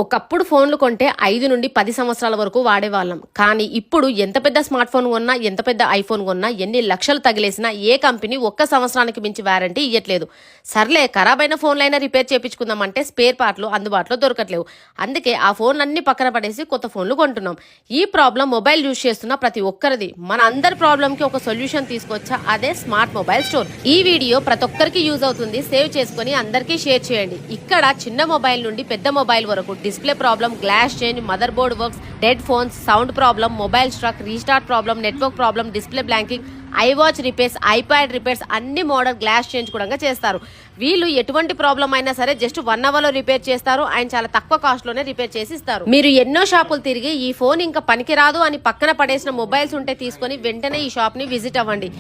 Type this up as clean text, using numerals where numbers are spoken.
ఒకప్పుడు ఫోన్లు కొంటే 5 నుండి 10 సంవత్సరాల వరకు వాడేవాళ్ళం. కానీ ఇప్పుడు ఎంత పెద్ద స్మార్ట్ ఫోన్ కొన్నా, ఎంత పెద్ద ఐఫోన్ కొన్నా, ఎన్ని లక్షలు తగిలేసినా ఏ కంపెనీ ఒక్క సంవత్సరానికి మించి వారంటీ ఇయ్యట్లేదు. సర్లే ఖరాబైన ఫోన్లైనా రిపేర్ చేయించుకుందామంటే స్పేర్ పార్ట్లు అందుబాటులో దొరకట్లేవు. అందుకే ఆ ఫోన్లన్నీ పక్కన పడేసి కొత్త ఫోన్లు కొంటున్నాం. ఈ ప్రాబ్లం మొబైల్ యూజ్ చేస్తున్న ప్రతి ఒక్కరిది. మన అందరి ప్రాబ్లంకి ఒక సొల్యూషన్ తీసుకొచ్చా, అదే స్మార్ట్ మొబైల్ స్టోర్. ఈ వీడియో ప్రతి ఒక్కరికి యూజ్ అవుతుంది. సేవ్ చేసుకుని అందరికీ షేర్ చేయండి. ఇక్కడ చిన్న మొబైల్ నుండి పెద్ద మొబైల్ వరకు display problem, glass change, mother board works, dead phones, sound problem, mobile struck, restart problem, network problem, display blanking, iWatch repairs, iPad repairs, అన్ని మోడల్ గ్లాస్ చేంజ్ కూడా చేస్తారు. వీళ్ళు ఎటువంటి ప్రాబ్లం అయినా సరే జస్ట్ 1 అవర్ లో రిపేర్ చేస్తారు. ఆయన చాలా తక్కువ కాస్ట్ లోనే రిపేర్ చేసి ఇస్తారు. మీరు ఎన్నో షాపులు తిరిగి ఈ ఫోన్ ఇంకా పనికిరాదు అని పక్కన పడేసిన మొబైల్స్ ఉంటే తీసుకొని వెంటనే ఈ షాప్ ని విజిట్ అవ్వండి.